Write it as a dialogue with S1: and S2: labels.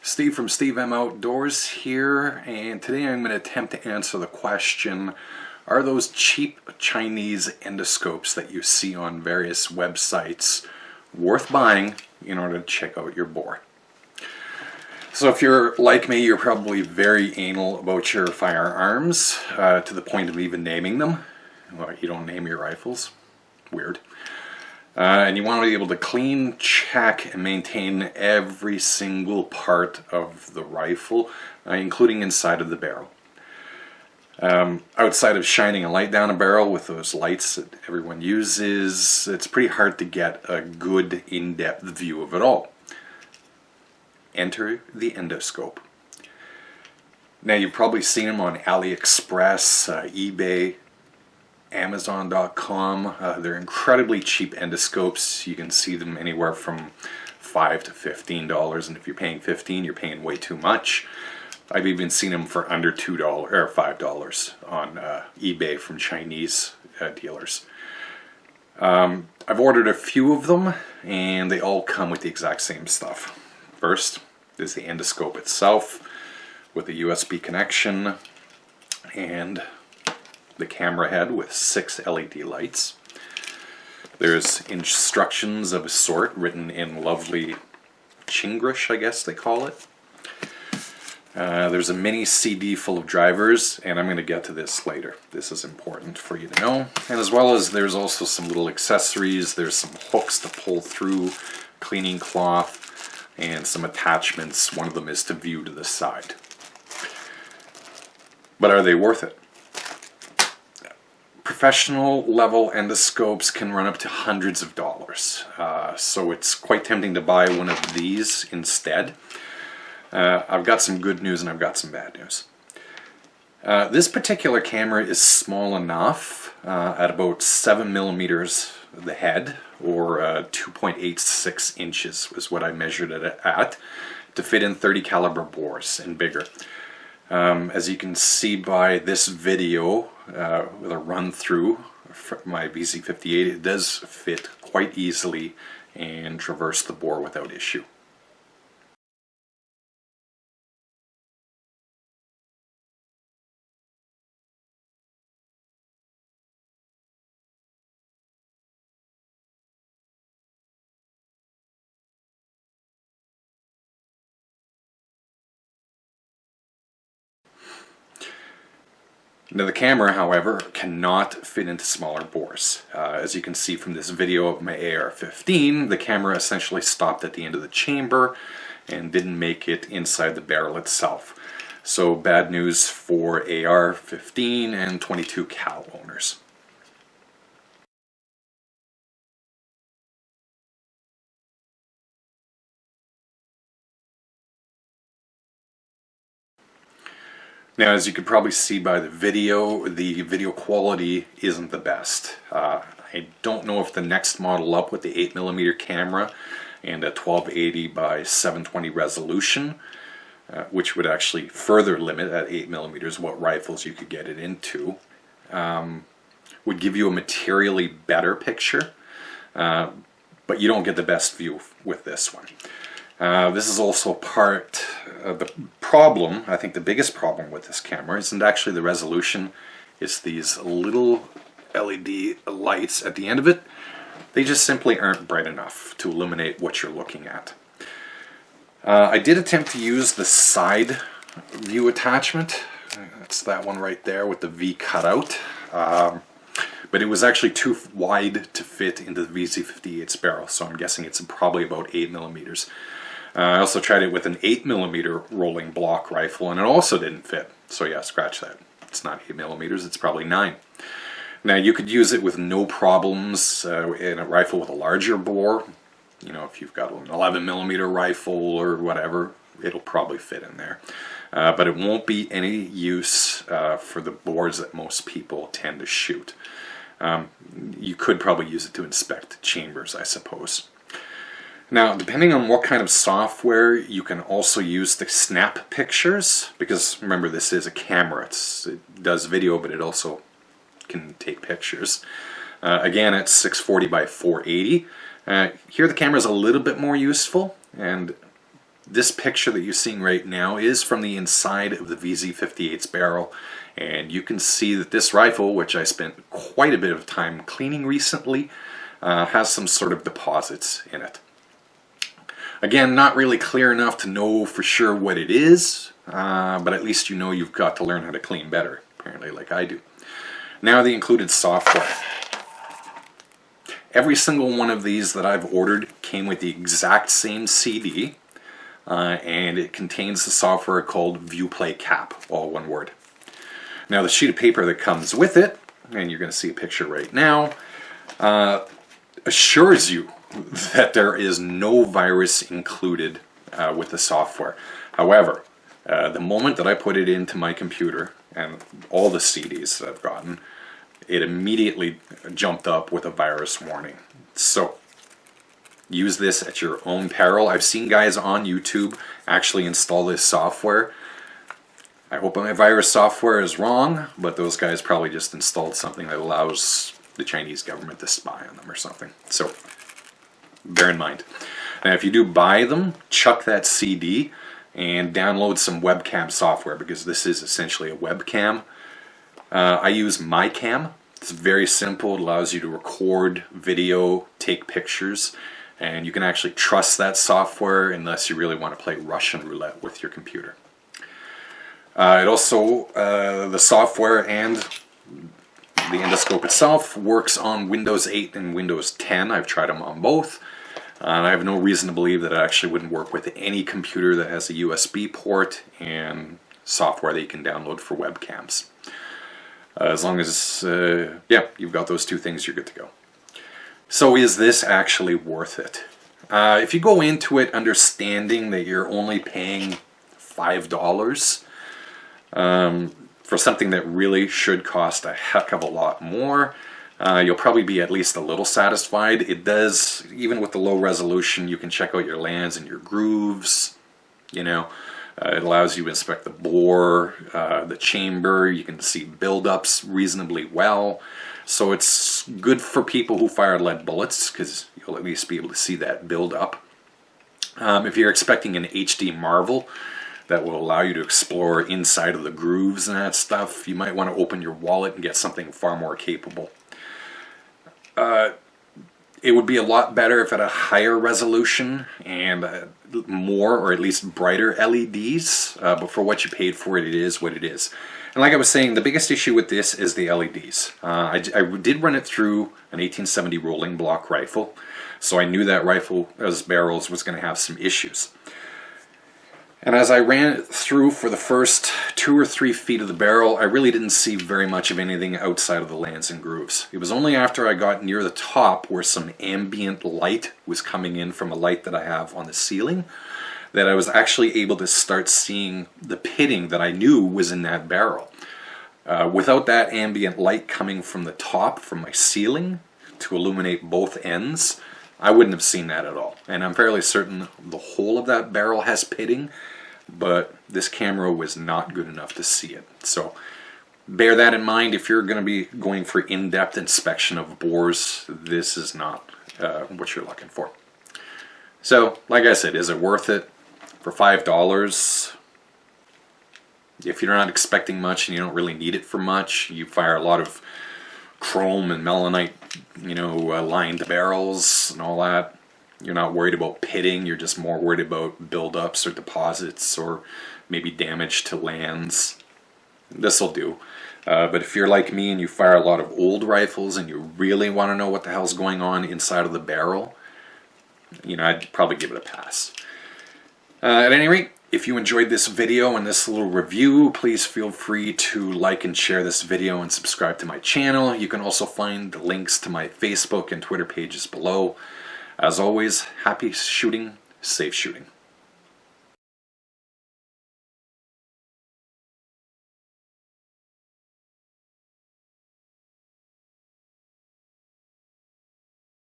S1: Steve from Steve M Outdoors here, and today I'm going to attempt to answer the question, are those cheap Chinese endoscopes that you see on various websites worth buying in order to check out your boar? So if you're like me, you're probably very anal about your firearms, to the point of even naming them. Well, you don't name your rifles. Weird. And you want to be able to clean, check, and maintain every single part of the rifle, including inside of the barrel. Outside of shining a light down a barrel with those lights that everyone uses, it's pretty hard to get a good in-depth view of it all. Enter the endoscope. Now you've probably seen them on AliExpress, eBay, Amazon.com. They're incredibly cheap endoscopes. You can see them anywhere from $5 to $15, and if you're paying $15, you're paying way too much. I've even seen them for under $2 or $5 on eBay from Chinese dealers. I've ordered a few of them, and they all come with the exact same stuff. First is the endoscope itself with a USB connection and the camera head with 6 LED lights. There's instructions of a sort written in lovely Chinglish, I guess they call it. There's a mini CD full of drivers, and I'm going to get to this later. This is important for you to know. And as well as there's also some little accessories. There's some hooks to pull through, cleaning cloth, and some attachments. One of them is to view to the side. But are they worth it? Professional level endoscopes can run up to hundreds of dollars, so it's quite tempting to buy one of these instead. I've got some good news and I've got some bad news. This particular camera is small enough, at about 7 millimeters the head, or 2.86 inches was what I measured it at, to fit in 30 caliber bores and bigger. As you can see by this video, with a run through my VZ58, it does fit quite easily and traverse the bore without issue. Now the camera, however, cannot fit into smaller bores. As you can see from this video of my AR-15, the camera essentially stopped at the end of the chamber and didn't make it inside the barrel itself. So bad news for AR-15 and .22 cal owners. Now, as you can probably see by the video quality isn't the best. I don't know if the next model up with the 8mm camera and a 1280 by 720 resolution, which would actually further limit at 8mm what rifles you could get it into, would give you a materially better picture, but you don't get the best view with this one. This is also part of the problem. I think the biggest problem with this camera isn't actually the resolution, it's these little LED lights at the end of it. They just simply aren't bright enough to illuminate what you're looking at. I did attempt to use the side view attachment. That's that one right there with the V cutout. But it was actually too wide to fit into the VZ58's barrel, so I'm guessing it's probably about 8mm. I also tried it with an 8mm rolling block rifle, and it also didn't fit. So yeah, scratch that. It's not 8mm, it's probably 9. Now you could use it with no problems in a rifle with a larger bore. You know, if you've got an 11mm rifle or whatever, it'll probably fit in there. But it won't be any use for the bores that most people tend to shoot. You could probably use it to inspect chambers, I suppose. Now, depending on what kind of software, you can also use the snap pictures, because remember, this is a camera. It does video, but it also can take pictures. Again, it's 640 by 480. Here the camera is a little bit more useful, and this picture that you're seeing right now is from the inside of the VZ58's barrel, and you can see that this rifle, which I spent quite a bit of time cleaning recently, has some sort of deposits in it. Again, not really clear enough to know for sure what it is, but at least you know you've got to learn how to clean better, apparently, like I do. Now the included software. Every single one of these that I've ordered came with the exact same CD, and it contains the software called ViewPlay Cap, all one word. Now the sheet of paper that comes with it, and you're going to see a picture right now, assures you that there is no virus included with the software. However, the moment that I put it into my computer, and all the CDs that I've gotten, it immediately jumped up with a virus warning. So use this at your own peril. I've seen guys on YouTube actually install this software. I hope my virus software is wrong, but those guys probably just installed something that allows the Chinese government to spy on them or something. So bear in mind. Now if you do buy them, chuck that CD and download some webcam software, because this is essentially a webcam. I use MyCam. It's very simple. It allows you to record video, take pictures, and you can actually trust that software unless you really want to play Russian roulette with your computer. It also, the software and the endoscope itself works on Windows 8 and Windows 10. I've tried them on both. And I have no reason to believe that it actually wouldn't work with any computer that has a USB port and software that you can download for webcams. As long as, yeah, you've got those two things, you're good to go. So is this actually worth it? If you go into it understanding that you're only paying $5 for something that really should cost a heck of a lot more, you'll probably be at least a little satisfied. It does, even with the low resolution, you can check out your lands and your grooves, you know. It allows you to inspect the bore, the chamber. You can see buildups reasonably well. So it's good for people who fire lead bullets, because you'll at least be able to see that buildup. If you're expecting an HD Marvel that will allow you to explore inside of the grooves and that stuff, you might want to open your wallet and get something far more capable. It would be a lot better if it had a higher resolution and more, or at least brighter LEDs, but for what you paid for it, it is what it is. And like I was saying, the biggest issue with this is the LEDs. I did run it through an 1870 rolling block rifle, so I knew that rifle's barrels was going to have some issues. And as I ran it through for the first 2 or 3 feet of the barrel, I really didn't see very much of anything outside of the lands and grooves. It was only after I got near the top, where some ambient light was coming in from a light that I have on the ceiling, that I was actually able to start seeing the pitting that I knew was in that barrel. Without that ambient light coming from the top, from my ceiling, to illuminate both ends, I wouldn't have seen that at all. And I'm fairly certain the whole of that barrel has pitting, but this camera was not good enough to see it. So bear that in mind if you're going to be going for in-depth inspection of bores. This is not what you're looking for. So, like I said, is it worth it? For $5, if you're not expecting much and you don't really need it for much, you fire a lot of chrome and melanite, you know, lined barrels and all that. You're not worried about pitting, you're just more worried about buildups or deposits or maybe damage to lands. This'll do. But if you're like me and you fire a lot of old rifles and you really want to know what the hell's going on inside of the barrel, you know, I'd probably give it a pass. At any rate, if you enjoyed this video and this little review, please feel free to like and share this video and subscribe to my channel. You can also find the links to my Facebook and Twitter pages below. As always, happy shooting, safe shooting.